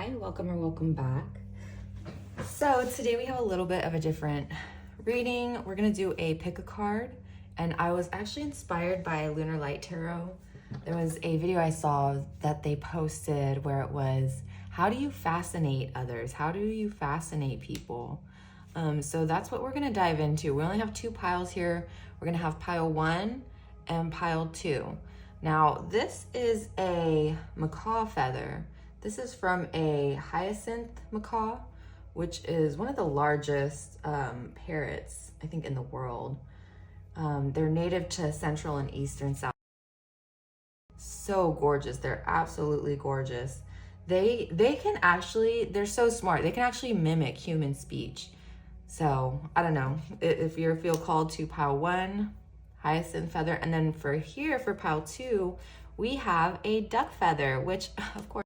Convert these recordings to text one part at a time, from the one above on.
Hi, welcome or welcome back. So today we have a little bit of a different reading. We're gonna do a pick a card, and I was actually inspired by Lunar Light Tarot. There was a video I saw that they posted where it was, how do you fascinate others? How do you fascinate people? So that's what we're gonna dive into. We only have two piles here. We're gonna have pile 1 and pile 2. Now this is a macaw feather. This is from a hyacinth macaw, which is one of the largest parrots, I think, in the world. They're native to Central and Eastern South. So gorgeous. They're absolutely gorgeous. They can actually, they're so smart. They can actually mimic human speech. So I don't know if you feel called to pile 1, hyacinth feather. And then for here, for pile 2, we have a duck feather, which of course,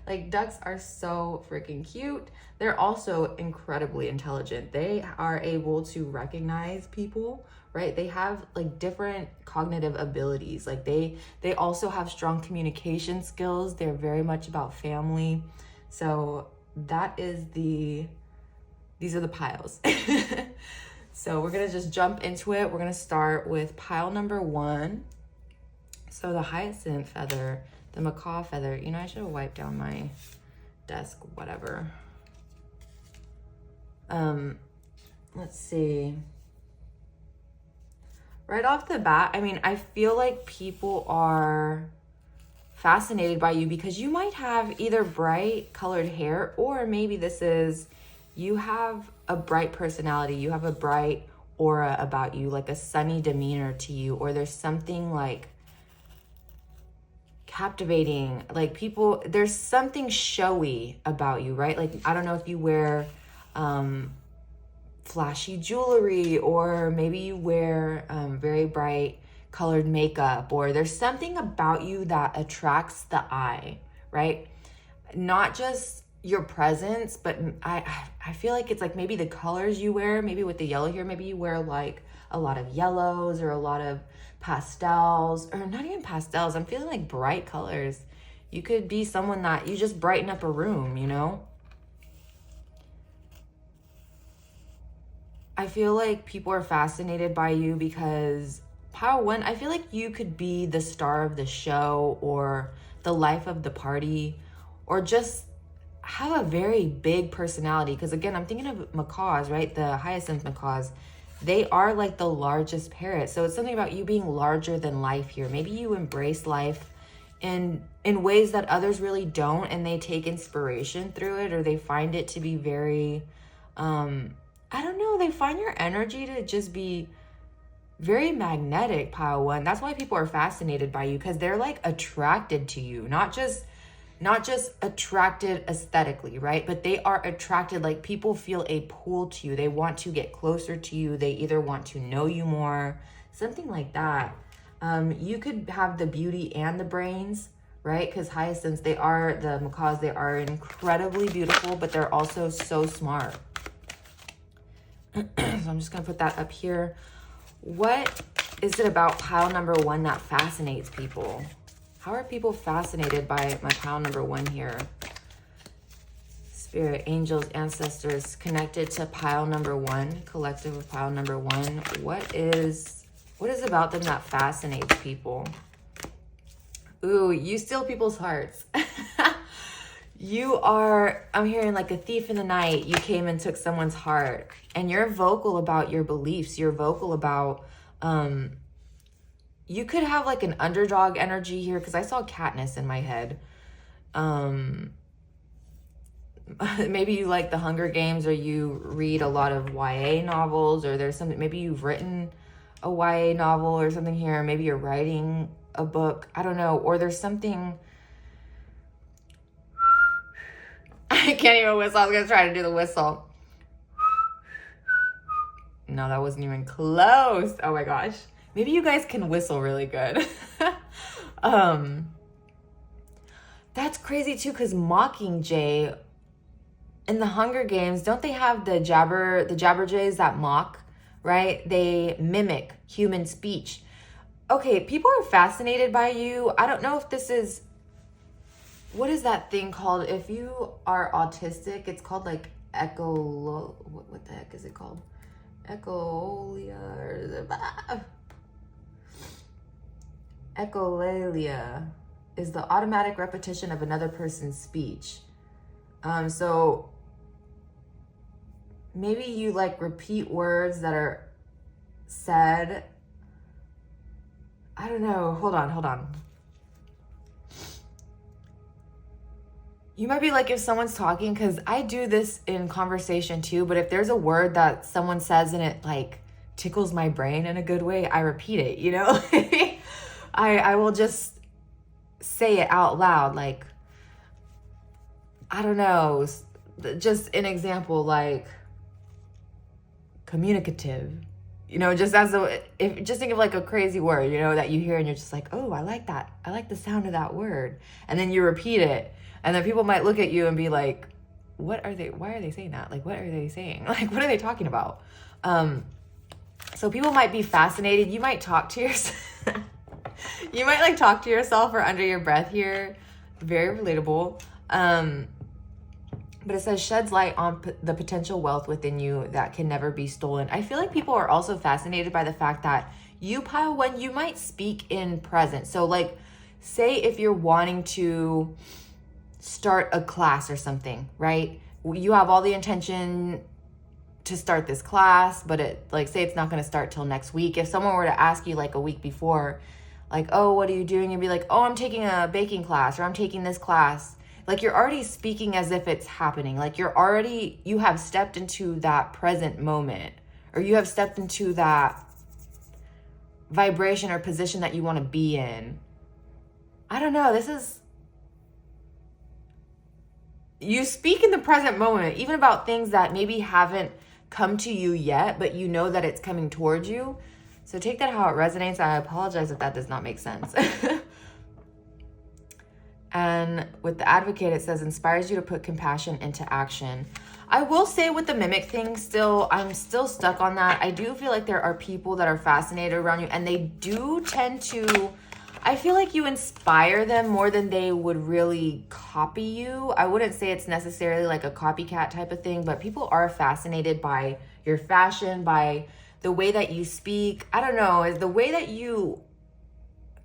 like ducks are so freaking cute. They're also incredibly intelligent. They are able to recognize people, right? They have like different cognitive abilities. Like they also have strong communication skills. They're very much about family. So that is these are the piles. So we're gonna just jump into it. We're gonna start with pile number 1. So the hyacinth feather, the macaw feather, you know, I should have wiped down my desk, whatever. Let's see. Right off the bat, I mean, I feel like people are fascinated by you because you might have either bright colored hair, or maybe this is, you have a bright personality, you have a bright aura about you, like a sunny demeanor to you, or there's something like captivating, like people, there's something showy about you, right? Like, I don't know if you wear flashy jewelry, or maybe you wear very bright colored makeup, or there's something about you that attracts the eye, right? Not just your presence, but I feel like it's like maybe the colors you wear, maybe with the yellow here, maybe you wear like a lot of yellows or a lot of pastels, or not even pastels. I'm feeling like bright colors. You could be someone that you just brighten up a room, you know? I feel like people are fascinated by you because pile 1, I feel like you could be the star of the show or the life of the party, or just have a very big personality. Because again, I'm thinking of macaws, right? The hyacinth macaws. They are like the largest parrot. So it's something about you being larger than life here. Maybe you embrace life in ways that others really don't, and they take inspiration through it, or they find it to be very, I don't know, they find your energy to just be very magnetic, pile 1. That's why people are fascinated by you, because they're like attracted to you, not just attracted aesthetically, right? But they are attracted, like people feel a pull to you. They want to get closer to you. They either want to know you more, something like that. You could have the beauty and the brains, right? Because hyacinths, the macaws, they are incredibly beautiful, but they're also so smart. So I'm just gonna put that up here. What is it about pile number 1 that fascinates people? How are people fascinated by my pile number 1 here? Spirit, angels, ancestors connected to pile number 1, collective of pile number 1. What is about them that fascinates people? Ooh, you steal people's hearts. You are, I'm hearing like a thief in the night. You came and took someone's heart, and you're vocal about your beliefs. You're vocal about, you could have like an underdog energy here, because I saw Katniss in my head. Maybe you like the Hunger Games, or you read a lot of YA novels, or there's something, maybe you've written a YA novel or something here. Maybe you're writing a book, I don't know. Or there's something, I can't even whistle. I was gonna try to do the whistle. No, that wasn't even close. Oh my gosh. Maybe you guys can whistle really good. That's crazy too, because Mockingjay in the Hunger Games, don't they have the Jabberjays that mock, right? They mimic human speech. Okay, people are fascinated by you. I don't know if this is what is that thing called? If you are autistic, it's called like what the heck is it called? Echolalia is the automatic repetition of another person's speech. So maybe you like repeat words that are said. I don't know. Hold on. You might be like, if someone's talking, because I do this in conversation too, but if there's a word that someone says and it like tickles my brain in a good way, I repeat it, you know? I will just say it out loud. Like, I don't know, just an example, like communicative, you know, just just think of like a crazy word, you know, that you hear and you're just like, oh, I like that. I like the sound of that word. And then you repeat it. And then people might look at you and be like, why are they saying that? Like, what are they saying? Like, what are they talking about? So people might be fascinated. You might talk to yourself. You might like talk to yourself or under your breath here. Very relatable. But it says sheds light on the potential wealth within you that can never be stolen. I feel like people are also fascinated by the fact that you, Pile, when you might speak in present. So like, say if you're wanting to start a class or something, right? You have all the intention to start this class, but it like, say it's not going to start till next week. If someone were to ask you like a week before, like, oh, what are you doing? You'd be like, oh, I'm taking a baking class, or I'm taking this class. Like, you're already speaking as if it's happening. Like, you have stepped into that present moment, or you have stepped into that vibration or position that you want to be in. I don't know. You speak in the present moment, even about things that maybe haven't come to you yet, but you know that it's coming towards you. So take that how it resonates. I apologize if that does not make sense. And with the Advocate, it says, inspires you to put compassion into action. I will say with the mimic thing, I'm still stuck on that. I do feel like there are people that are fascinated around you, and they do tend to, I feel like you inspire them more than they would really copy you. I wouldn't say it's necessarily like a copycat type of thing, but people are fascinated by your fashion, by the way that you speak. I don't know, is the way that you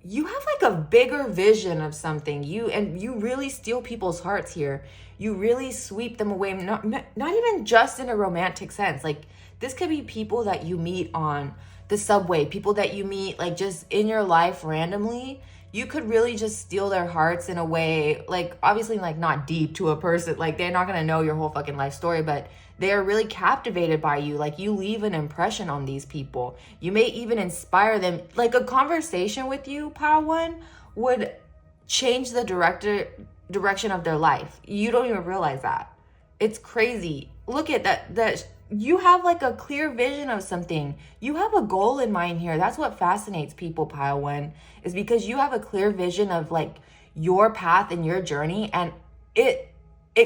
have like a bigger vision of something. You really steal people's hearts here. You really sweep them away, not even just in a romantic sense. Like, this could be people that you meet on the subway, people that you meet like just in your life randomly. You could really just steal their hearts in a way, like obviously like not deep to a person, like they're not gonna know your whole fucking life story, but they are really captivated by you. Like, you leave an impression on these people. You may even inspire them. Like, a conversation with you, Power One, would change the direction of their life. You don't even realize that. It's crazy. Look at that you have like a clear vision of something. You have a goal in mind here. That's what fascinates people, Pile One, is because you have a clear vision of like your path and your journey, and it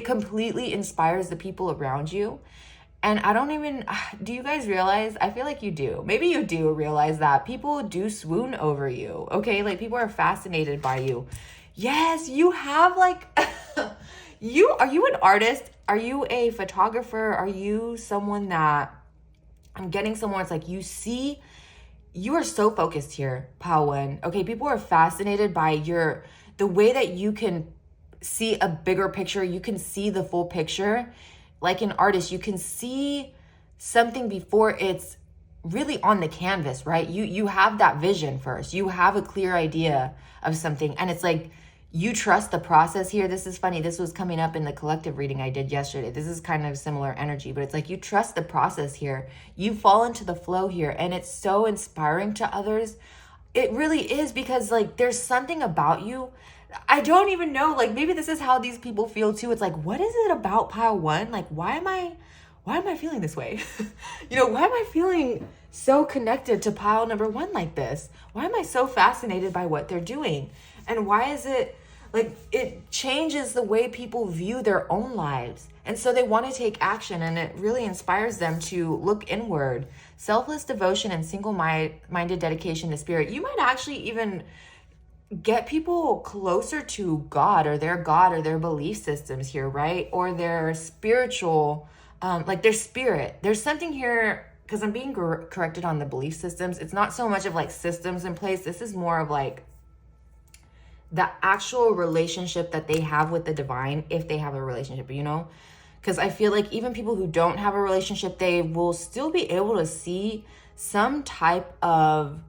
completely inspires the people around you. And do you guys realize? I feel like you do. Maybe you do realize that people do swoon over you, okay? Like, people are fascinated by you. Yes, you have like, are you an artist? Are you a photographer? Are you someone that, I'm getting someone, it's like you are so focused here, Pao Wen. Okay, people are fascinated by the way that you can see a bigger picture. You can see the full picture. Like an artist, you can see something before it's really on the canvas, right? You have that vision first. You have a clear idea of something, and it's like, you trust the process here. This is funny. This was coming up in the collective reading I did yesterday. This is kind of similar energy, but it's like, you trust the process here. You fall into the flow here, and it's so inspiring to others. It really is, because like, there's something about you. I don't even know, like, maybe this is how these people feel too. It's like, what is it about Pile One? Like, why am I feeling this way? You know, why am I feeling so connected to Pile number one like this? Why am I so fascinated by what they're doing? And why is it like, it changes the way people view their own lives? And so they want to take action, and it really inspires them to look inward. Selfless devotion and single-minded dedication to spirit. You might actually even get people closer to God or their belief systems here, right? Or their spiritual, like their spirit. There's something here, because I'm being corrected on the belief systems. It's not so much of like systems in place. This is more of like the actual relationship that they have with the divine, if they have a relationship, you know? Because I feel like even people who don't have a relationship, they will still be able to see some type of,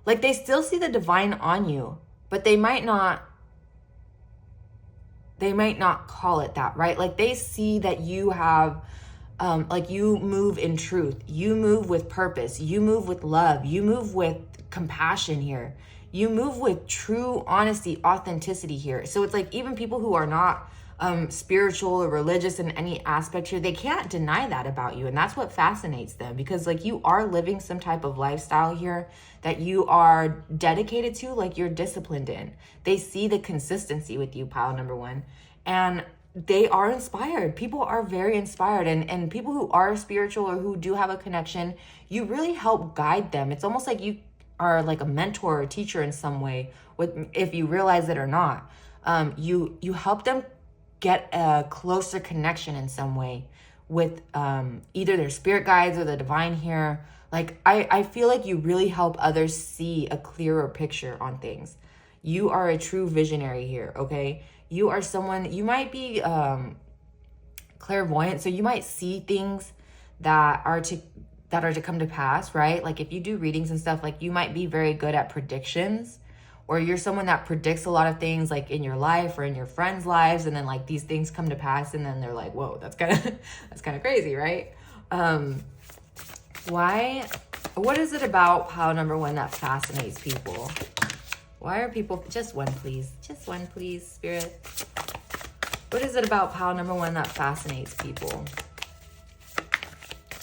like they still see the divine on you, but they might not call it that, right? Like they see that you have, like you move in truth, you move with purpose, you move with love, you move with compassion here, you move with true honesty, authenticity here. So it's like even people who are not spiritual or religious in any aspect here, they can't deny that about you. And that's what fascinates them, because like you are living some type of lifestyle here that you are dedicated to, like you're disciplined in. They see the consistency with you, pile number one, and they are inspired. People are very inspired, and people who are spiritual or who do have a connection, you really help guide them. It's almost like you are like a mentor or teacher in some way, with, if you realize it or not. You help them get a closer connection in some way with either their spirit guides or the divine here. Like I feel like you really help others see a clearer picture on things. You are a true visionary here, okay? You are someone, you might be clairvoyant, so you might see things that are to come to pass, right? Like if you do readings and stuff, like you might be very good at predictions, or you're someone that predicts a lot of things like in your life or in your friends' lives, and then like these things come to pass and then they're like, whoa, that's kind of crazy, right? What is it about pile number one that fascinates people? Why are people, just one please, spirit. What is it about pile number one that fascinates people?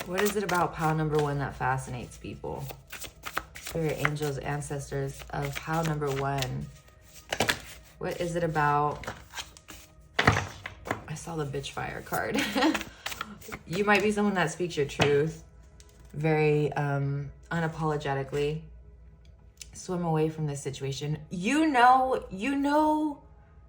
What is it about pile number one that fascinates people? Spirit, angels, ancestors of pile number one. What is it about? I saw the bitch fire card. You might be someone that speaks your truth very unapologetically. Swim away from this situation. You know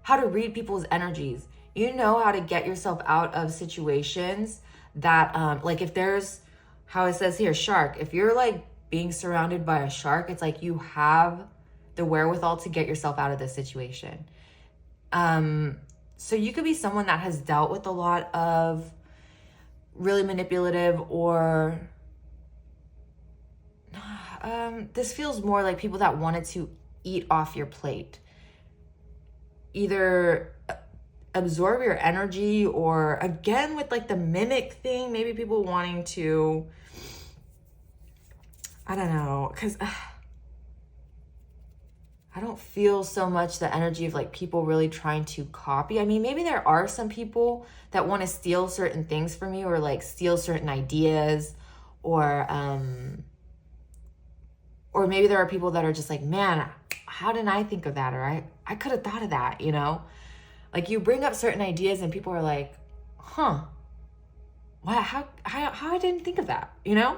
how to read people's energies. You know how to get yourself out of situations that like if there's, how it says here, shark, if you're like being surrounded by a shark, it's like you have the wherewithal to get yourself out of this situation. So you could be someone that has dealt with a lot of really manipulative, or this feels more like people that wanted to eat off your plate, either absorb your energy, or again with like the mimic thing, maybe people wanting to, I don't know, because I don't feel so much the energy of like people really trying to copy. I mean, maybe there are some people that want to steal certain things from you, or like steal certain ideas, or maybe there are people that are just like, man, how didn't I think of that? Or I could have thought of that, you know? Like you bring up certain ideas and people are like, huh, wow, how I didn't think of that, you know?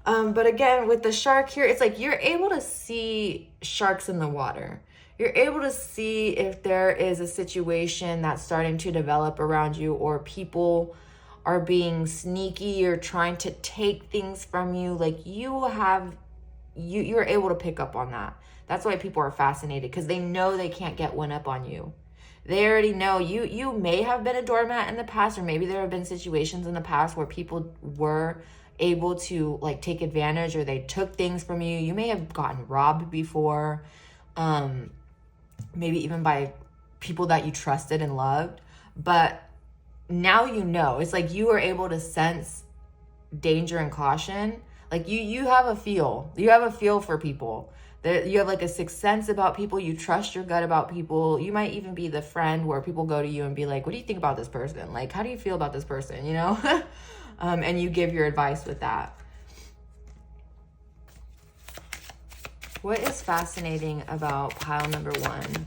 But again, with the shark here, it's like you're able to see sharks in the water. You're able to see if there is a situation that's starting to develop around you, or people are being sneaky or trying to take things from you. Like you're able to pick up on that. That's why people are fascinated, because they know they can't get one up on you. They already know you may have been a doormat in the past, or maybe there have been situations in the past where people were able to like take advantage, or they took things from you. You may have gotten robbed before, maybe even by people that you trusted and loved. But now you know, it's like you are able to sense danger and caution. Like you have a feel. You have a feel for people. You have like a sixth sense about people. You trust your gut about people. You might even be the friend where people go to you and be like, what do you think about this person? Like, how do you feel about this person? You know? And you give your advice with that. What is fascinating about pile number one?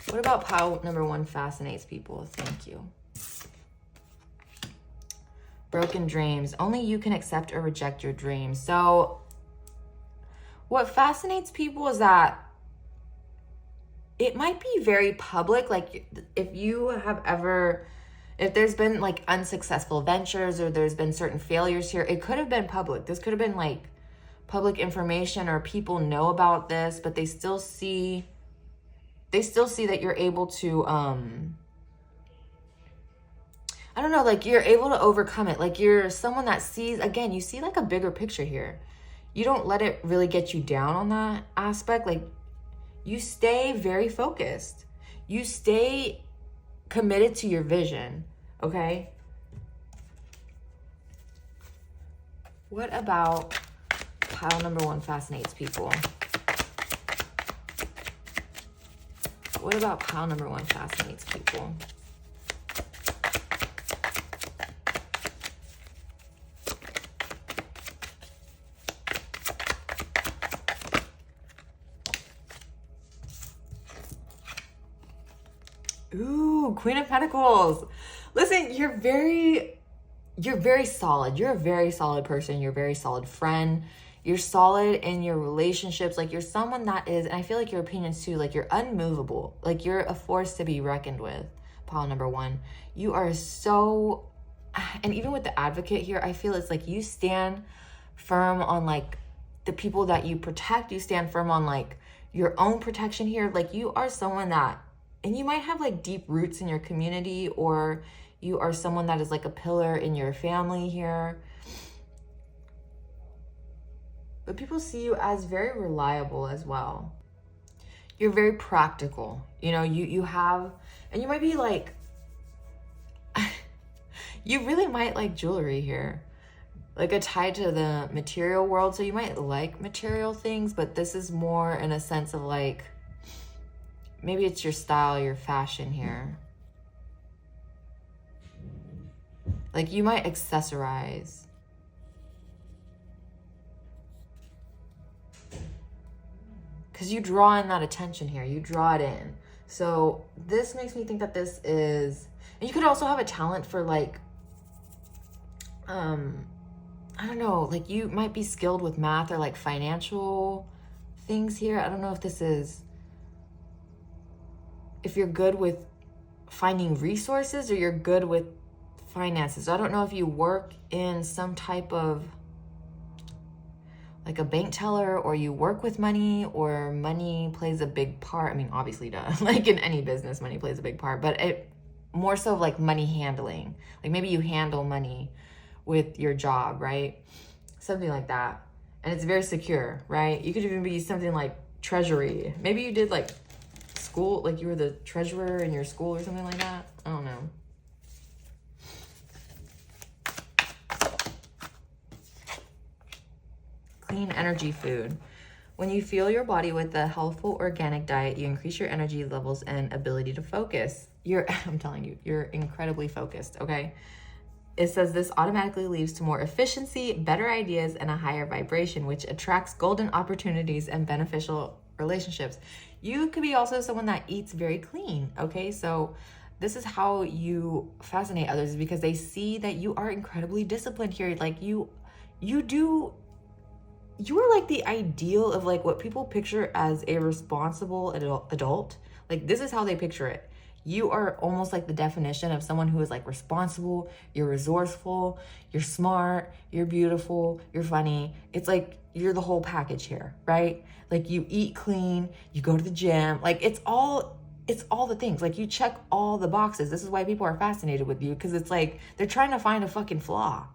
What about pile number one fascinates people? Thank you. Broken dreams. Only you can accept or reject your dreams. So what fascinates people is that it might be very public. Like if there's been like unsuccessful ventures or there's been certain failures here, it could have been public. This could have been like public information, or people know about this, but they still see that you're able to, I don't know, like you're able to overcome it. Like you're someone that sees, again, you see like a bigger picture here. You don't let it really get you down on that aspect. Like you stay very focused. You stay committed to your vision, okay? What about pile number 1 fascinates people? What about pile number 1 fascinates people? Ooh, Queen of Pentacles. Listen, you're very solid. You're a very solid person. You're a very solid friend. You're solid in your relationships. Like you're someone that is, and I feel like your opinions too, like you're unmovable. Like you're a force to be reckoned with, pile number 1. You are so, and even with the Advocate here, I feel it's like you stand firm on like the people that you protect. You stand firm on like your own protection here. Like you are someone that, and you might have like deep roots in your community, or you are someone that is like a pillar in your family here. But people see you as very reliable as well. You're very practical. You know, you have, and you might be like, you really might like jewelry here. Like a tie to the material world. So you might like material things, but this is more in a sense of like, maybe it's your style, your fashion here. Like you might accessorize. Because you draw in that attention here. You draw it in. So this makes me think that this is, and you could also have a talent for like, I don't know, like you might be skilled with math or like financial things here. I don't know if this is, if you're good with finding resources or you're good with finances. So I don't know if you work in some type of like a bank teller, or you work with money, or money plays a big part. I mean, obviously it does. Like in any business, money plays a big part, but it more so of like money handling. Like maybe you handle money with your job, right? Something like that. And it's very secure, right? You could even be something like treasury. Maybe you did like school, like you were the treasurer in your school or something like that. I don't know. Clean energy food. When you fuel your body with a healthful organic diet, you increase your energy levels and ability to focus. I'm telling you, you're incredibly focused, okay? It says this automatically leads to more efficiency, better ideas, and a higher vibration, which attracts golden opportunities and beneficial relationships. You could be also someone that eats very clean, okay? So this is how you fascinate others, because they see that you are incredibly disciplined here. Like you are like the ideal of like what people picture as a responsible adult. Like this is how they picture it. You are almost like the definition of someone who is like responsible, you're resourceful, you're smart, you're beautiful, you're funny. It's like you're the whole package here, right? Like you eat clean, you go to the gym, like it's all the things. Like you check all the boxes. This is why people are fascinated with you, because it's like they're trying to find a fucking flaw.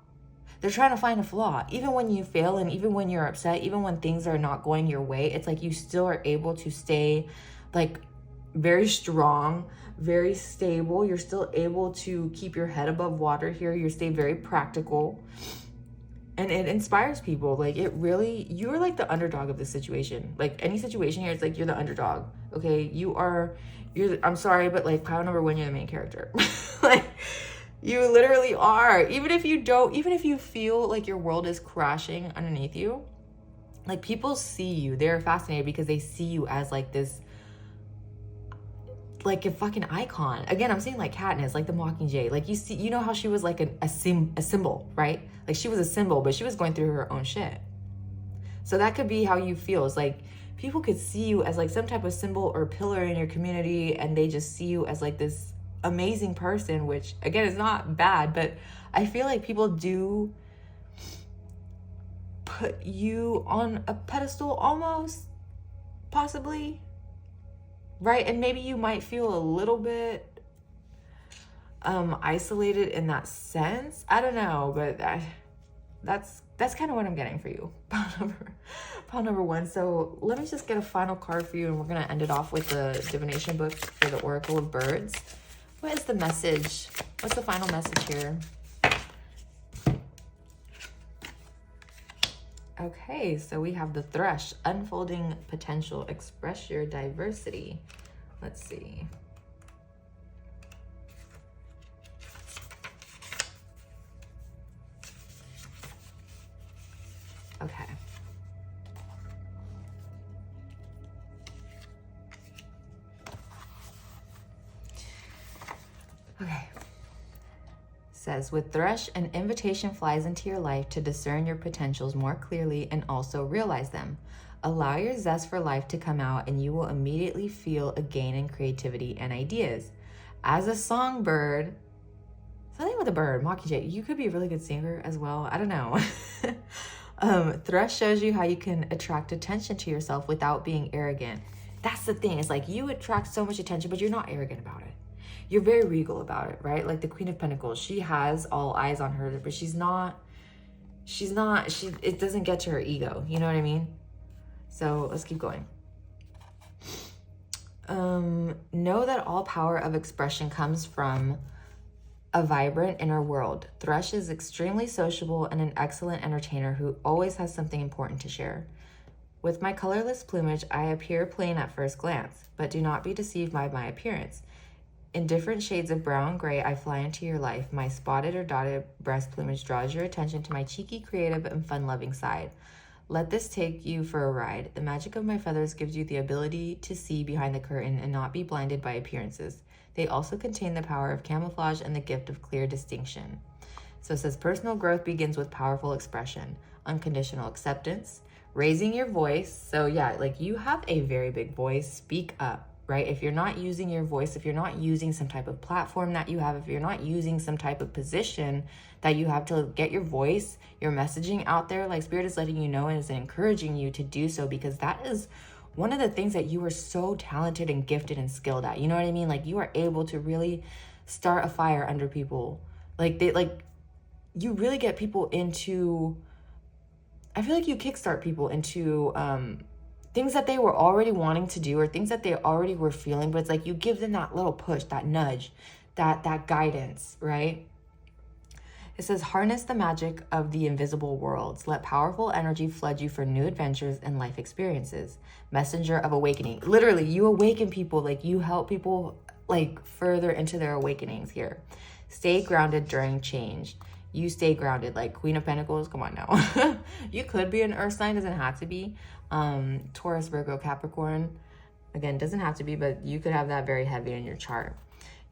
They're trying to find a flaw. Even when you fail, and even when you're upset, even when things are not going your way, it's like you still are able to stay like very strong, very stable. You're still able to keep your head above water here. You stay very practical. And it inspires people. Like it really, you're like the underdog of this situation. Like any situation here, it's like you're the underdog. Okay, I'm sorry, but like pile number 1, you're the main character. Like you literally are. Even if you feel like your world is crashing underneath you, like people see you. They're fascinated because they see you as like this, like a fucking icon. Again, I'm saying like Katniss, like the Mockingjay. Like you know how she was like a symbol, right? Like she was a symbol, but she was going through her own shit. So that could be how you feel. It's like people could see you as like some type of symbol or pillar in your community, and they just see you as like this amazing person, which again is not bad, but I feel like people do put you on a pedestal almost, possibly, right? And maybe you might feel a little bit isolated in that sense. I don't know, but that's kind of what I'm getting for you. Pile number one. So let me just get a final card for you, and we're gonna end it off with the divination book for the Oracle of Birds. What is the message? What's the final message here? Okay, so we have the thrush, unfolding potential, express your diversity. Let's see. Okay. Okay. Says, with thrush, an invitation flies into your life to discern your potentials more clearly and also realize them. Allow your zest for life to come out, and you will immediately feel a gain in creativity and ideas. As a songbird, something with a bird, mockingjay, you could be a really good singer as well. I don't know. Thrush shows you how you can attract attention to yourself without being arrogant. That's the thing. It's like you attract so much attention, but you're not arrogant about it. You're very regal about it, right? Like the Queen of Pentacles, she has all eyes on her, but it doesn't get to her ego. You know what I mean? So let's keep going. Know that all power of expression comes from a vibrant inner world. Thrush is extremely sociable and an excellent entertainer who always has something important to share. With my colorless plumage, I appear plain at first glance, but do not be deceived by my appearance. In different shades of brown and gray, I fly into your life. My spotted or dotted breast plumage draws your attention to my cheeky, creative, and fun-loving side. Let this take you for a ride. The magic of my feathers gives you the ability to see behind the curtain and not be blinded by appearances. They also contain the power of camouflage and the gift of clear distinction. So it says personal growth begins with powerful expression, unconditional acceptance, raising your voice. So yeah, like you have a very big voice. Speak up. Right? If you're not using your voice, if you're not using some type of platform that you have, if you're not using some type of position that you have to get your voice, your messaging out there, like Spirit is letting you know and is encouraging you to do so, because that is one of the things that you are so talented and gifted and skilled at. You know what I mean? Like you are able to really start a fire under people. You really get people into, I feel like you kickstart people into, things that they were already wanting to do or things that they already were feeling, but it's like you give them that little push, that nudge, that guidance, right? It says, harness the magic of the invisible worlds. Let powerful energy flood you for new adventures and life experiences. Messenger of awakening. Literally, you awaken people, like you help people like further into their awakenings here. Stay grounded during change. You stay grounded, like Queen of Pentacles. Come on now. You could be an earth sign, doesn't have to be. Taurus, Virgo, Capricorn, again, doesn't have to be, but you could have that very heavy in your chart.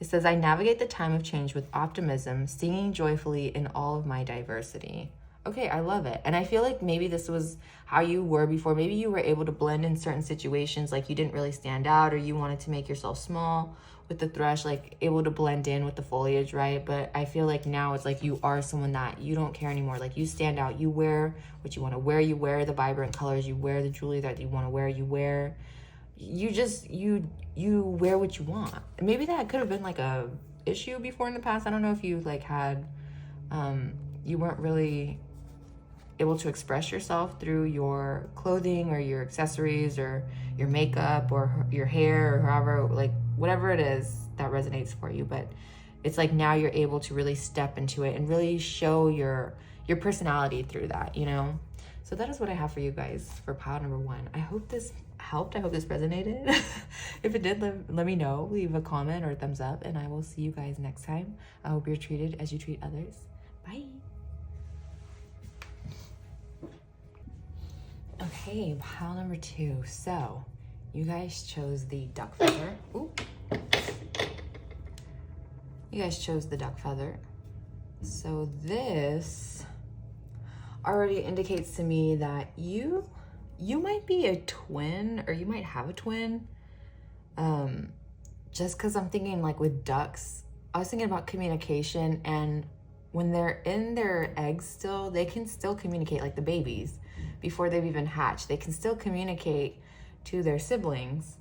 It says, I navigate the time of change with optimism, singing joyfully in all of my diversity. Okay, I love it. And I feel like maybe this was how you were before. Maybe you were able to blend in certain situations, like you didn't really stand out, or you wanted to make yourself small with the thrush, like able to blend in with the foliage, right? But I feel like now it's like you are someone that you don't care anymore. Like you stand out, you wear what you want to wear, you wear the vibrant colors, you wear the jewelry that you want to wear, you wear, you wear what you want. Maybe that could have been like a issue before in the past. I don't know if you like had, you weren't really able to express yourself through your clothing or your accessories or your makeup or your hair or however, like whatever it is that resonates for you. But it's like now you're able to really step into it and really show your personality through that, you know? So that is what I have for you guys for pile number one. I hope this helped. I hope this resonated. If it did, let me know. Leave a comment or a thumbs up, and I will see you guys next time. I hope you're treated as you treat others. Bye. Okay, pile number two. So you guys chose the duck feather. Ooh. You guys chose the duck feather. So this already indicates to me that you you might be a twin, or you might have a twin. Just because I'm thinking like with ducks, I was thinking about communication, and when they're in their eggs still, they can still communicate, like the babies, before they've even hatched. They can still communicate to their siblings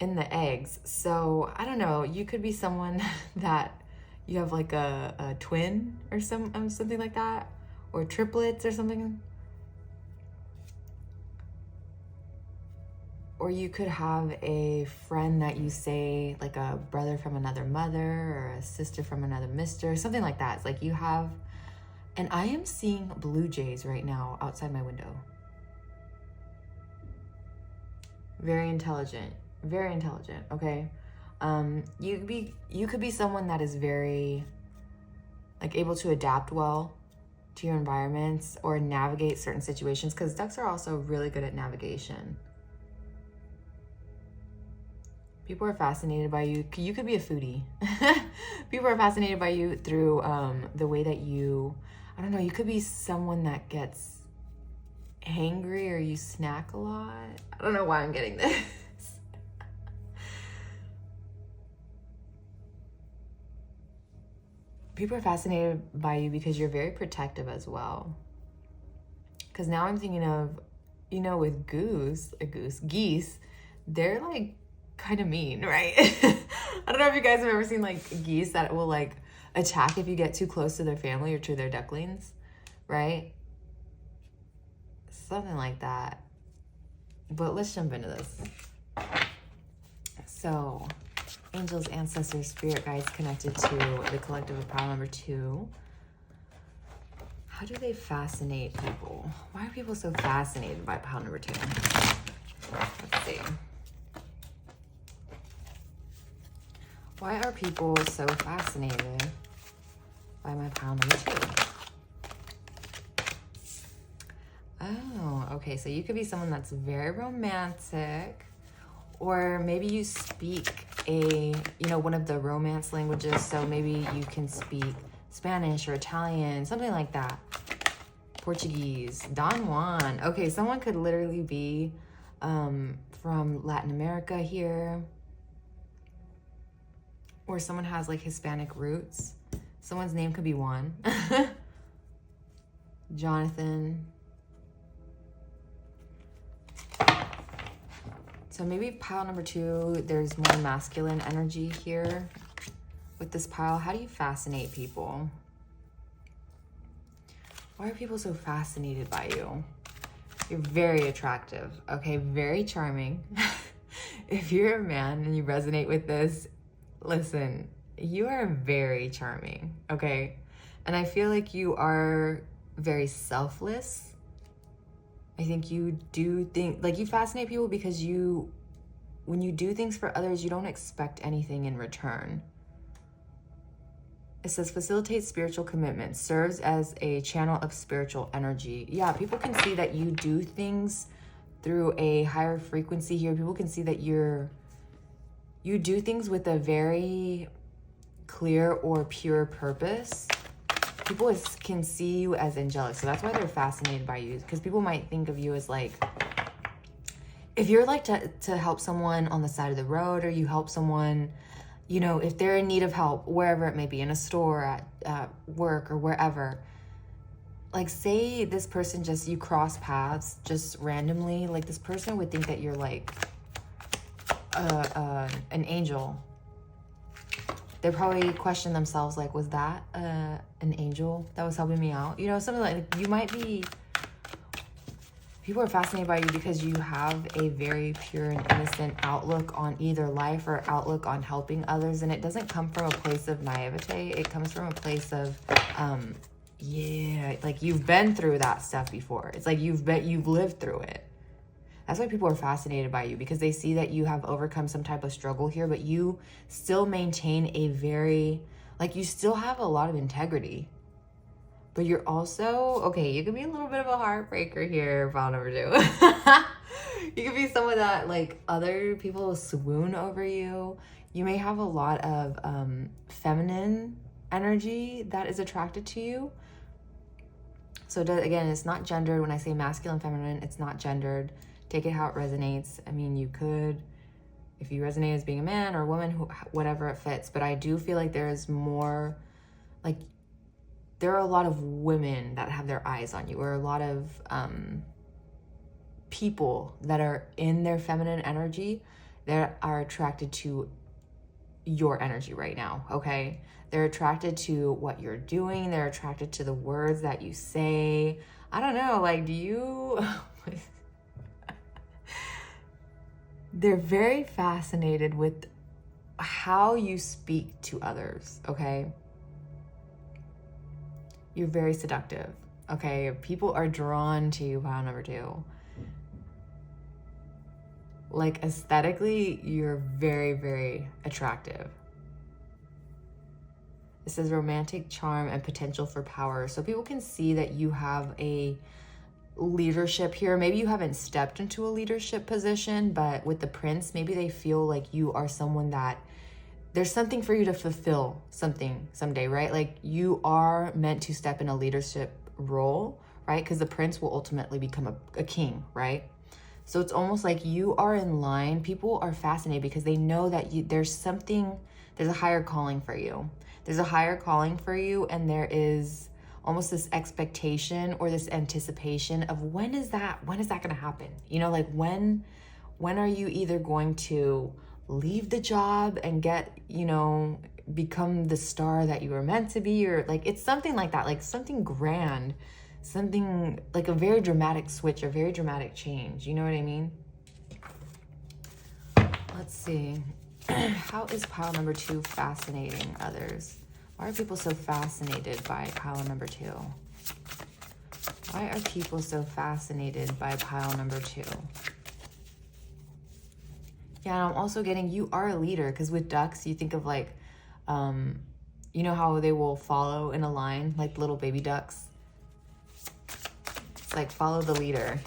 in the eggs. So I don't know, you could be someone that you have like a twin or something like that, or triplets or something. Or you could have a friend that you say, like a brother from another mother, or a sister from another mister, something like that. It's like you have, and I am seeing blue jays right now outside my window. Very intelligent, okay? You could be someone that is very, like, able to adapt well to your environments or navigate certain situations, because ducks are also really good at navigation. People are fascinated by you. You could be a foodie. People are fascinated by you through the way that you, I don't know, you could be someone that gets hangry, or you snack a lot. I don't know why I'm getting this. People are fascinated by you because you're very protective as well. Because now I'm thinking of, you know, with geese, they're like kind of mean, right? I don't know if you guys have ever seen like geese that will like attack if you get too close to their family or to their ducklings, right? Something like that. But let's jump into this. So, angels, ancestors, spirit guides connected to the collective of pile number 2. How do they fascinate people? Why are people so fascinated by pile number 2? Let's see. Why are people so fascinated by my pile number 2? Oh, okay. So you could be someone that's very romantic, or maybe you speak one of the romance languages. So maybe you can speak Spanish or Italian, something like that. Portuguese, Don Juan. Okay, someone could literally be from Latin America here, or someone has like Hispanic roots. Someone's name could be Juan. Jonathan. So maybe pile number 2, there's more masculine energy here with this pile. How do you fascinate people? Why are people so fascinated by you? You're very attractive, okay? Very charming. If you're a man and you resonate with this, listen, you are very charming, okay? And I feel like you are very selfless. I think you do think, like, you fascinate people because when you do things for others, you don't expect anything in return. It says facilitates spiritual commitment, serves as a channel of spiritual energy. Yeah, people can see that you do things through a higher frequency here. People can see that you do things with a very clear or pure purpose. People can see you as angelic, so that's why they're fascinated by you, because people might think of you as like, if you're like to help someone on the side of the road, or you help someone, you know, if they're in need of help, wherever it may be, in a store, at work, or wherever. Like, say this person you cross paths just randomly, like this person would think that you're like an angel. They probably question themselves, like, was that an angel that was helping me out? You know, something like, you might be, people are fascinated by you because you have a very pure and innocent outlook on either life or outlook on helping others. And it doesn't come from a place of naivete. It comes from a place of, like you've been through that stuff before. It's like you've lived through it. That's why people are fascinated by you, because they see that you have overcome some type of struggle here, but you still maintain a very, like, you still have a lot of integrity. But you're also, okay, you could be a little bit of a heartbreaker here, pile number 2. You could be someone that, like, other people swoon over you. You may have a lot of feminine energy that is attracted to you. So again, it's not gendered. When I say masculine, feminine, it's not gendered. Take it how it resonates. I mean, you could, if you resonate as being a man or a woman, whatever it fits. But I do feel like there is more, like, there are a lot of women that have their eyes on you, or a lot of people that are in their feminine energy that are attracted to your energy right now, okay? They're attracted to what you're doing. They're attracted to the words that you say. I don't know, like, do you... They're very fascinated with how you speak to others, okay? You're very seductive, okay? People are drawn to you, pile number 2. Like, aesthetically, you're very, very attractive. It says romantic charm and potential for power. So people can see that you have a leadership here. Maybe you haven't stepped into a leadership position, but with the prince, maybe they feel like you are someone that there's something for you to fulfill something someday, right? Like, you are meant to step in a leadership role, right? Because the prince will ultimately become a king, right? So it's almost like you are in line. People are fascinated because they know that there's a higher calling for you. There's a higher calling for you, and there is almost this expectation or this anticipation of when is that going to happen? You know, like when are you either going to leave the job and get, you know, become the star that you were meant to be, or like, it's something like that, like something grand, something like a very dramatic switch, a very dramatic change. You know what I mean? Let's see. How is pile number 2 fascinating others? Why are people so fascinated by pile number 2? Why are people so fascinated by pile number 2? Yeah, and I'm also getting you are a leader, because with ducks, you think of like, you know how they will follow in a line, like little baby ducks? It's like follow the leader.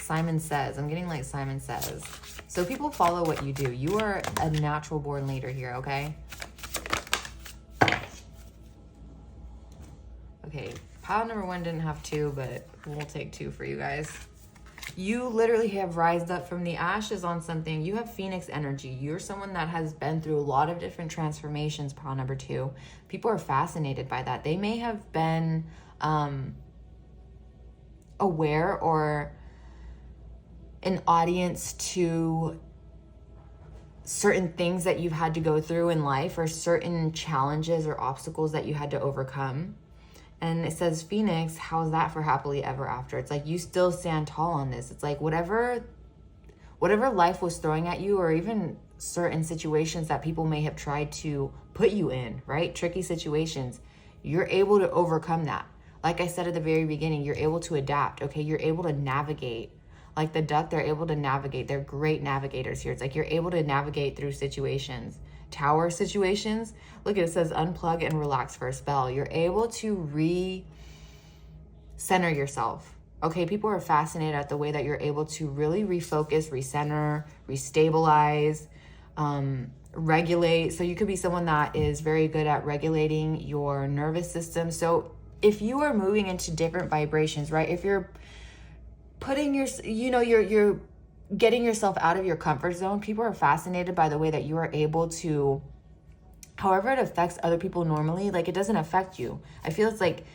Simon Says. I'm getting like Simon Says. So people follow what you do. You are a natural born leader here, okay? Okay, pile number 1 didn't have 2, but we'll take 2 for you guys. You literally have rised up from the ashes on something. You have Phoenix energy. You're someone that has been through a lot of different transformations, pile number 2. People are fascinated by that. They may have been aware or an audience to certain things that you've had to go through in life, or certain challenges or obstacles that you had to overcome. And it says Phoenix, how's that for happily ever after? It's like you still stand tall on this. It's like whatever life was throwing at you, or even certain situations that people may have tried to put you in, right? Tricky situations. You're able to overcome that. Like I said at the very beginning, you're able to adapt, okay? You're able to navigate. Like the duck, they're able to navigate. They're great navigators here. It's like you're able to navigate through situations. Tower situations. Look, it says unplug and relax for a spell. You're able to re-center yourself. Okay, people are fascinated at the way that you're able to really refocus, recenter, restabilize, regulate. So you could be someone that is very good at regulating your nervous system. So if you are moving into different vibrations, right? If you're putting you're getting yourself out of your comfort zone, people are fascinated by the way that you are able to, however it affects other people normally, like it doesn't affect you. I feel it's like,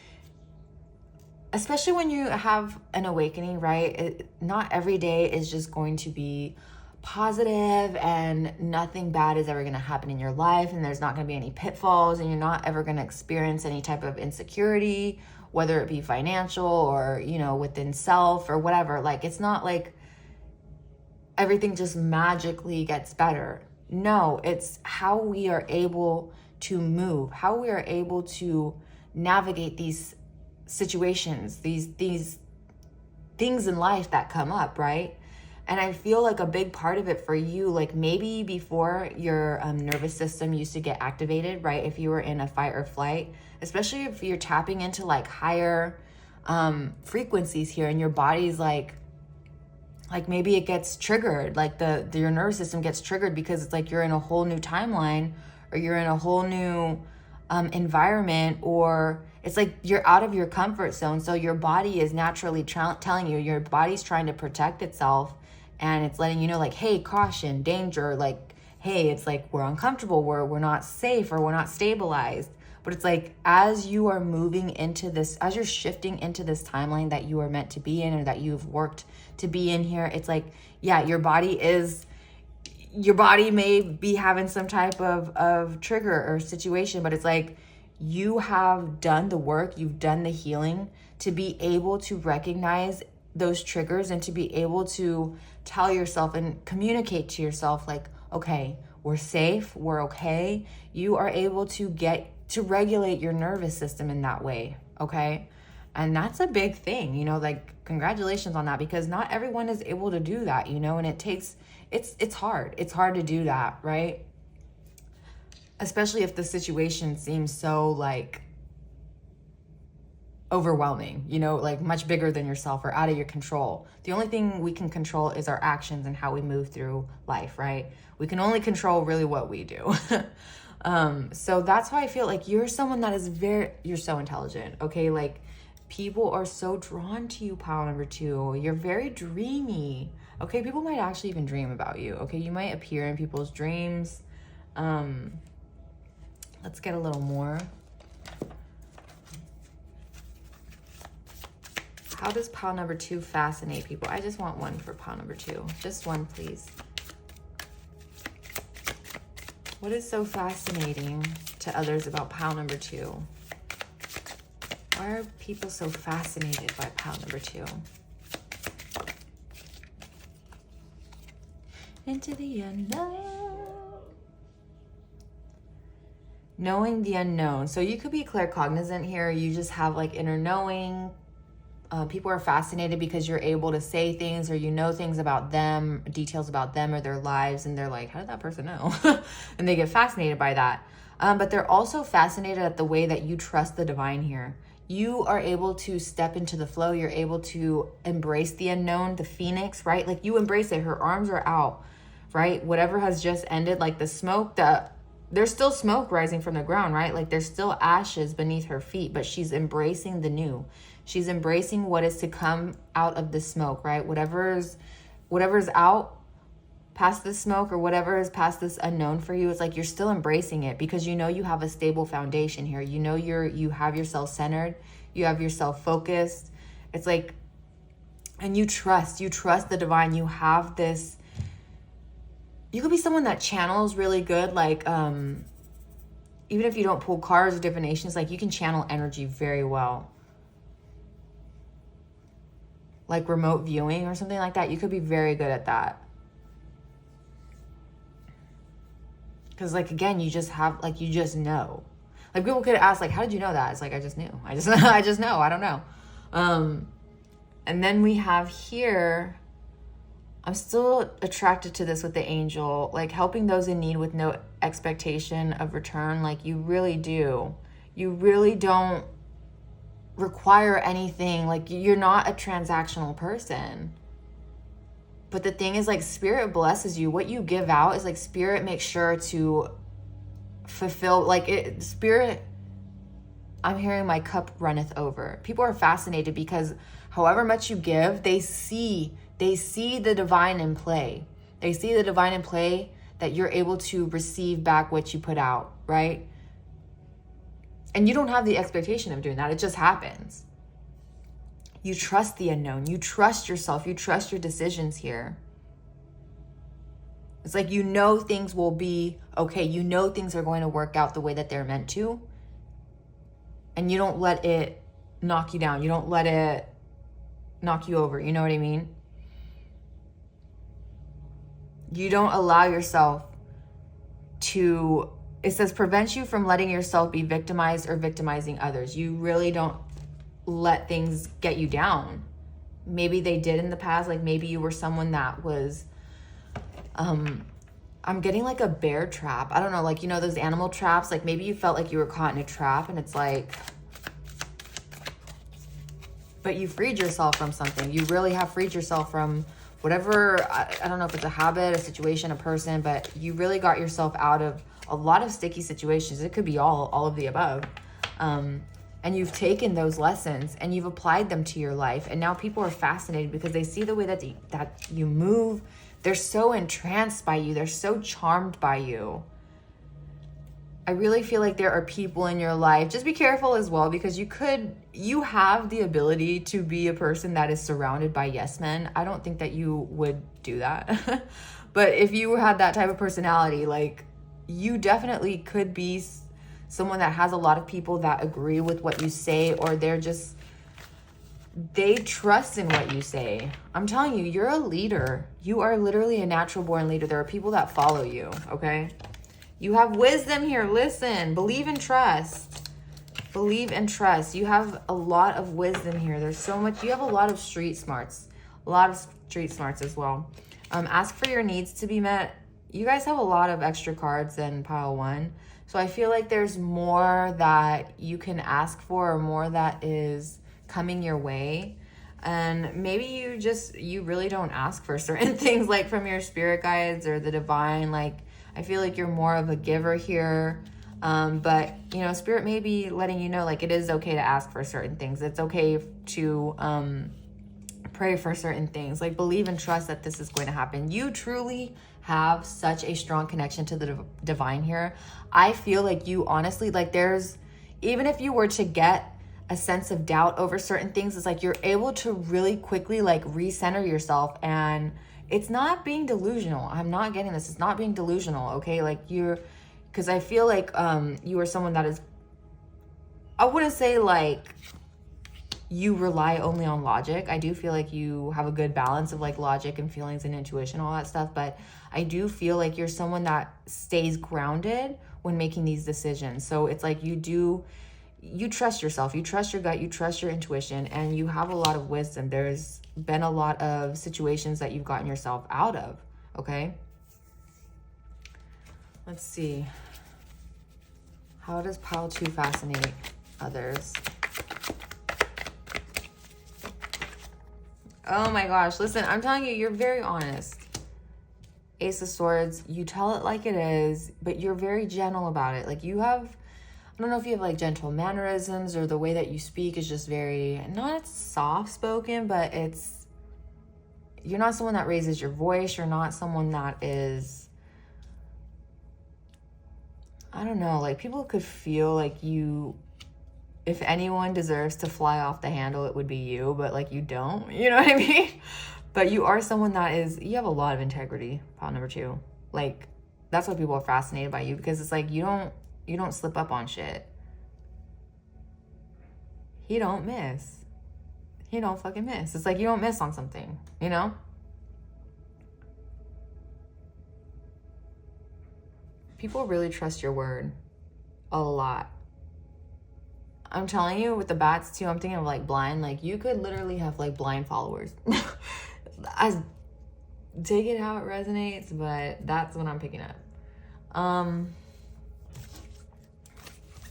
especially when you have an awakening, right? Not every day is just going to be positive and nothing bad is ever going to happen in your life, and there's not going to be any pitfalls, and you're not ever going to experience any type of insecurity, whether it be financial or, you know, within self or whatever. Like, it's not like everything just magically gets better. No, it's how we are able to move, how we are able to navigate these situations, these things in life that come up, right? And I feel like a big part of it for you, like maybe before your nervous system used to get activated, right? If you were in a fight or flight, especially if you're tapping into like higher frequencies here, and your body's like maybe it gets triggered, like your nervous system gets triggered because it's like you're in a whole new timeline, or you're in a whole new environment, or it's like you're out of your comfort zone. So your body is naturally telling you, your body's trying to protect itself, and it's letting you know, like, hey, caution, danger, like, hey, it's like we're uncomfortable, we're not safe, or we're not stabilized. But it's like, as you are moving into this, as you're shifting into this timeline that you are meant to be in, or that you've worked to be in here, it's like, yeah, your body may be having some type of trigger or situation, but it's like, you have done the work, you've done the healing to be able to recognize those triggers, and to be able to tell yourself and communicate to yourself, like, okay, we're safe, we're okay. You are able to get to regulate your nervous system in that way, okay? And that's a big thing, you know, like, congratulations on that, because not everyone is able to do that, you know, and it takes, it's hard. It's hard to do that, right? Especially if the situation seems so, like, overwhelming, you know, like much bigger than yourself or out of your control. The only thing we can control is our actions and how we move through life, right? We can only control really what we do. So that's why I feel like you're someone that is you're so intelligent, okay? Like, people are so drawn to you, pile number 2. You're very dreamy, okay? People might actually even dream about you, okay? You might appear in people's dreams. Let's get a little more. How does pile number 2 fascinate people? I just want one for pile number 2. Just one, please. What is so fascinating to others about pile number 2? Why are people so fascinated by pile number 2? Into the unknown. Knowing the unknown. So you could be claircognizant here. You just have like inner knowing. People are fascinated because you're able to say things, or you know things about them, details about them or their lives, and they're like, how did that person know? And they get fascinated by that. But they're also fascinated at the way that you trust the divine here. You are able to step into the flow. You're able to embrace the unknown, the phoenix, right? Like, you embrace it. Her arms are out, right? Whatever has just ended, like the smoke, there's still smoke rising from the ground, right? Like, there's still ashes beneath her feet, but she's embracing the new. She's embracing what is to come out of the smoke, right? Whatever's out past the smoke, or whatever is past this unknown for you, it's like you're still embracing it, because you know you have a stable foundation here. You know you have yourself centered, you have yourself focused. It's like, and you trust the divine. You have this, you could be someone that channels really good, like even if you don't pull cards or divinations, like, you can channel energy very well. Like remote viewing or something like that, you could be very good at that. Because, like, again, you just have, like, you just know. Like, people could ask, like, how did you know that? It's like, I just knew. I just know. I don't know. And then we have here, I'm still attracted to this with the angel, like, helping those in need with no expectation of return. Like, you really do. You really don't require anything. Like, you're not a transactional person. But the thing is, like, spirit blesses you. What you give out is like, spirit makes sure to fulfill, like, it, spirit, I'm hearing my cup runneth over. People are fascinated because however much you give, they see the divine in play. They see the divine in play, that you're able to receive back what you put out, right? And you don't have the expectation of doing that. It just happens. You trust the unknown. You trust yourself. You trust your decisions here. It's like, you know things will be okay. You know things are going to work out the way that they're meant to. And you don't let it knock you down. You don't let it knock you over. You know what I mean? You don't allow yourself to, it says, prevent you from letting yourself be victimized or victimizing others. You really don't let things get you down. Maybe they did in the past. Like, maybe you were someone that was, I'm getting like a bear trap. I don't know, like, you know, those animal traps, like maybe you felt like you were caught in a trap, and it's like, but you freed yourself from something. You really have freed yourself from whatever, I don't know if it's a habit, a situation, a person, but you really got yourself out of a lot of sticky situations. It could be all of the above. And you've taken those lessons and you've applied them to your life. And now people are fascinated because they see the way that you move. They're so entranced by you. They're so charmed by you. I really feel like there are people in your life. Just be careful as well, because you have the ability to be a person that is surrounded by yes men. I don't think that you would do that. But if you had that type of personality, like, you definitely could be someone that has a lot of people that agree with what you say, or they trust in what you say. I'm telling you, you're a leader. You are literally a natural born leader. There are people that follow you, okay? You have wisdom here. Listen, believe and trust. Believe and trust. You have a lot of wisdom here. There's so much. You have a lot of street smarts. A lot of street smarts as well. Ask for your needs to be met. You guys have a lot of extra cards than pile one. So I feel like there's more that you can ask for, or more that is coming your way. And maybe you really don't ask for certain things, like from your spirit guides or the divine. Like, I feel like you're more of a giver here. But, you know, spirit may be letting you know, like, it is okay to ask for certain things. It's okay to pray for certain things. Like, believe and trust that this is going to happen. You truly have such a strong connection to the divine here. I feel like you honestly, like, even if you were to get a sense of doubt over certain things, it's like you're able to really quickly, like, recenter yourself. And it's not being delusional. I'm not getting this. It's not being delusional, okay? Like, because I feel like you are someone that is, I wouldn't say like you rely only on logic. I do feel like you have a good balance of like logic and feelings and intuition, all that stuff. But I do feel like you're someone that stays grounded when making these decisions. So it's like you trust yourself, you trust your gut, you trust your intuition, and you have a lot of wisdom. There's been a lot of situations that you've gotten yourself out of, okay? Let's see. How does pile 2 fascinate others? Oh my gosh, listen, I'm telling you, you're very honest. Ace of Swords, you tell it like it is, but you're very gentle about it. Like, you have, I don't know if you have like gentle mannerisms, or the way that you speak is just very, not soft spoken, but you're not someone that raises your voice. You're not someone that is, I don't know, like, people could feel like if anyone deserves to fly off the handle, it would be you, but like, you don't, you know what I mean? But you are someone you have a lot of integrity, pile number 2. Like, that's why people are fascinated by you, because it's like, you don't slip up on shit. He don't miss. He don't fucking miss. It's like, you don't miss on something, you know? People really trust your word a lot. I'm telling you, with the bats too, I'm thinking of like blind. Like, you could literally have like blind followers. I take it how it resonates, but that's what I'm picking up.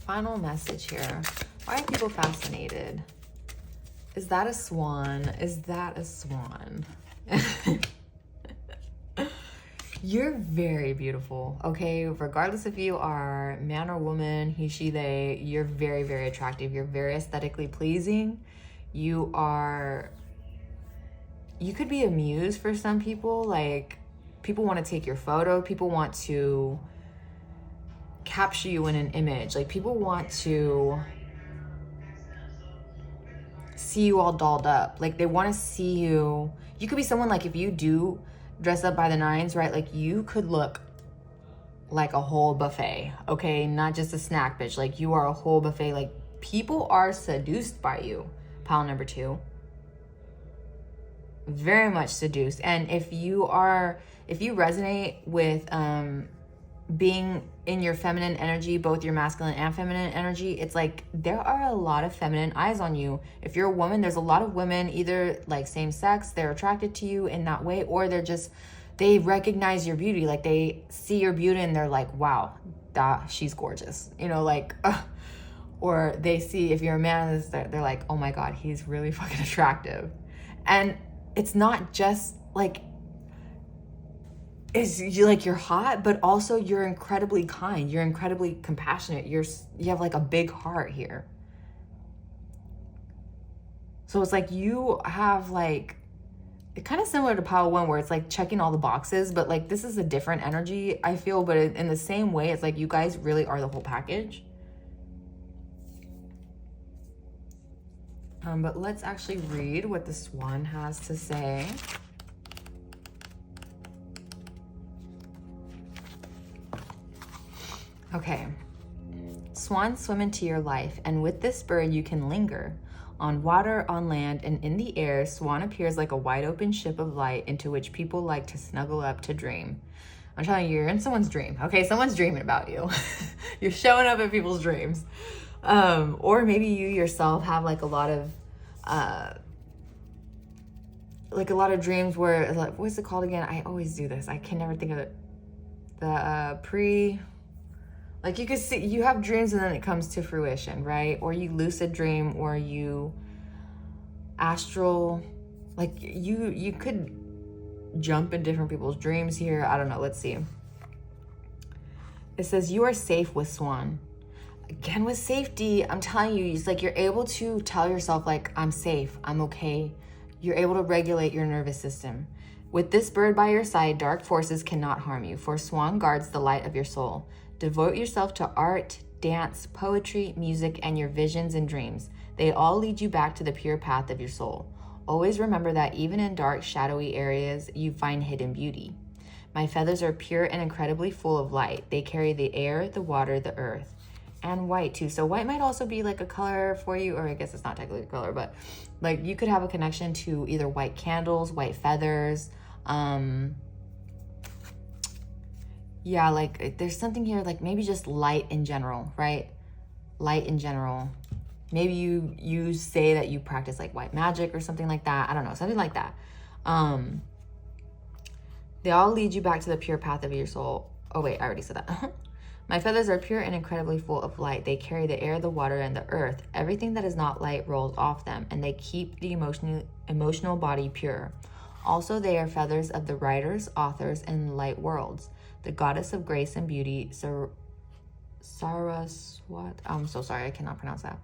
Final message here. Why are people fascinated? Is that a swan? Is that a swan? You're very beautiful, okay? Regardless if you are man or woman, he, she, they, you're very, very attractive. You're very aesthetically pleasing. You could be a muse for some people. Like, people want to take your photo. People want to capture you in an image. Like, people want to see you all dolled up. Like, they want to see you. You could be someone, like, if you do dress up by the nines, right? Like, you could look like a whole buffet, okay? Not just a snack bitch. Like, you are a whole buffet. Like, people are seduced by you, pile number 2. Very much seduced. And if you resonate with being in your feminine energy, both your masculine and feminine energy, it's like there are a lot of feminine eyes on you. If you're a woman, there's a lot of women, either like same sex, they're attracted to you in that way, or they recognize your beauty. Like, they see your beauty and they're like, wow, she's gorgeous, you know, like, or they see, if you're a man, they're like, oh my God, he's really fucking attractive. And it's not just like, you're hot, but also you're incredibly kind. You're incredibly compassionate. You have like a big heart here. So it's like you have like, kind of similar to Power One, where it's like checking all the boxes, but like this is a different energy, I feel. But in the same way, it's like you guys really are the whole package. But let's actually read what the swan has to say. Okay. Swans swim into your life, and with this bird you can linger. On water, on land, and in the air, swan appears like a wide open ship of light into which people like to snuggle up to dream. I'm telling you, you're in someone's dream. Okay, someone's dreaming about you. You're showing up in people's dreams. Or maybe you yourself have like a lot of dreams where, like, what's it called again? I always do this. I can never think of it. Like you could see, you have dreams and then it comes to fruition, right? Or you lucid dream, or you astral, like you could jump in different people's dreams here. I don't know. Let's see. It says you are safe with swan. Again, with safety, I'm telling you, it's like you're able to tell yourself like, I'm safe, I'm okay. You're able to regulate your nervous system. With this bird by your side, dark forces cannot harm you, for swan guards the light of your soul. Devote yourself to art, dance, poetry, music, and your visions and dreams. They all lead you back to the pure path of your soul. Always remember that even in dark, shadowy areas, you find hidden beauty. My feathers are pure and incredibly full of light. They carry the air, the water, the earth, and white too. So white might also be like a color for you, or I guess it's not technically a color, but like you could have a connection to either white candles, white feathers, yeah, like there's something here, like maybe just light in general, right? Light in general. Maybe you say that you practice like white magic or something like that. I don't know, something like that. They all lead you back to the pure path of your soul. Oh wait, I already said that. My feathers are pure and incredibly full of light. They carry the air, the water, and the earth. Everything that is not light rolls off them, and they keep the emotional body pure. Also, they are feathers of the writers, authors, and light worlds. The goddess of grace and beauty, Saraswat, I'm so sorry, I cannot pronounce that,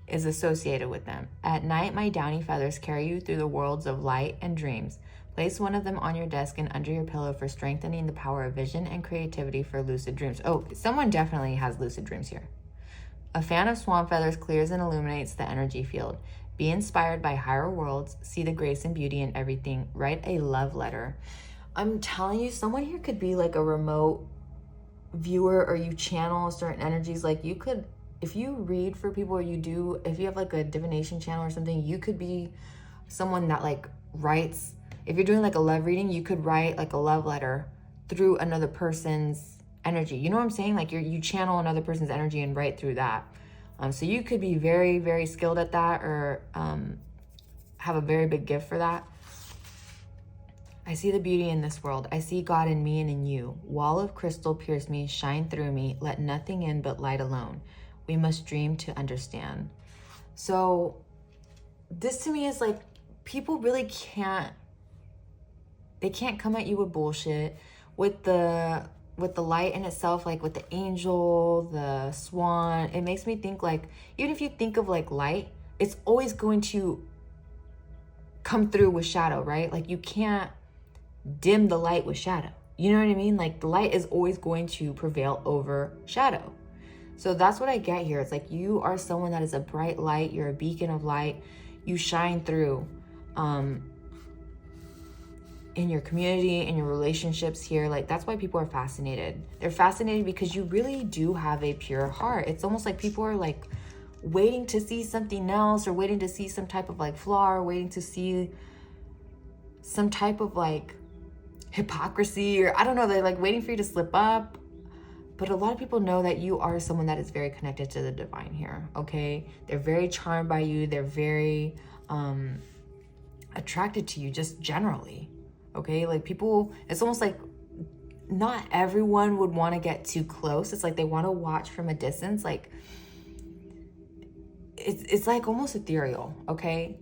is associated with them. At night, my downy feathers carry you through the worlds of light and dreams. Place one of them on your desk and under your pillow for strengthening the power of vision and creativity for lucid dreams. Oh, someone definitely has lucid dreams here. A fan of swan feathers clears and illuminates the energy field. Be inspired by higher worlds. See the grace and beauty in everything. Write a love letter. I'm telling you, someone here could be like a remote viewer, or you channel certain energies. Like you could, if you read for people, or if you have like a divination channel or something, you could be someone that like writes. If you're doing like a love reading, you could write like a love letter through another person's energy. You know what I'm saying? Like you channel another person's energy and write through that. So you could be very, very skilled at that, or have a very big gift for that. I see the beauty in this world. I see God in me and in you. Wall of crystal pierce me, shine through me. Let nothing in but light alone. We must dream to understand. So this to me is like, people really can't come at you with bullshit. With the light in itself, like with the angel, the swan, it makes me think like, even if you think of like light, it's always going to come through with shadow, right? Like you can't dim the light with shadow. You know what I mean? Like the light is always going to prevail over shadow. So that's what I get here. It's like you are someone that is a bright light. You're a beacon of light. You shine through in your community, in your relationships here. Like that's why people are fascinated. They're fascinated because you really do have a pure heart. It's almost like people are like waiting to see something else, or waiting to see some type of like flaw, or waiting to see some type of like hypocrisy, or I don't know, they're like waiting for you to slip up. But a lot of people know that you are someone that is very connected to the divine here, okay? They're very charmed by you. They're very attracted to you just generally, okay? Like people, it's almost like not everyone would want to get too close. It's like they want to watch from a distance. Like it's like almost ethereal, okay?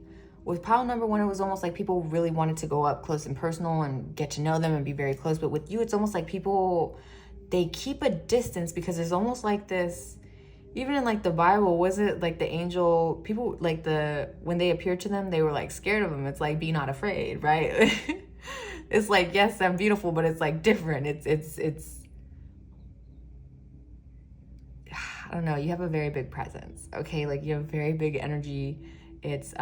With pile number one, it was almost like people really wanted to go up close and personal and get to know them and be very close. But with you, it's almost like people, they keep a distance because there's almost like this, even in like the Bible, was it like the angel, people like when they appeared to them, they were like scared of them. It's like, be not afraid, right? It's like, yes, I'm beautiful, but it's like different. It's I don't know, you have a very big presence, okay? Like you have very big energy. It's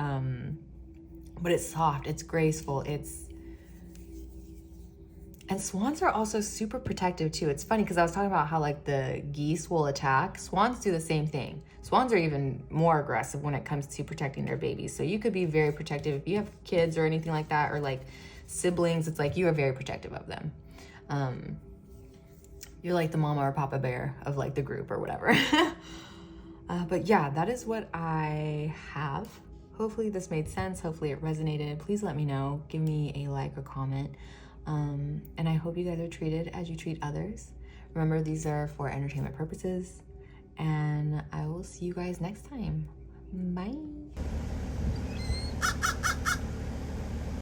but it's soft, it's graceful, and swans are also super protective too. It's funny because I was talking about how like the geese will attack. Swans do the same thing. Swans are even more aggressive when it comes to protecting their babies. So you could be very protective if you have kids or anything like that, or like siblings. It's like you are very protective of them. You're like the mama or papa bear of like the group or whatever. But yeah, that is what I have. Hopefully this made sense. Hopefully it resonated. Please let me know. Give me a like or comment. And I hope you guys are treated as you treat others. Remember, these are for entertainment purposes. And I will see you guys next time. Bye.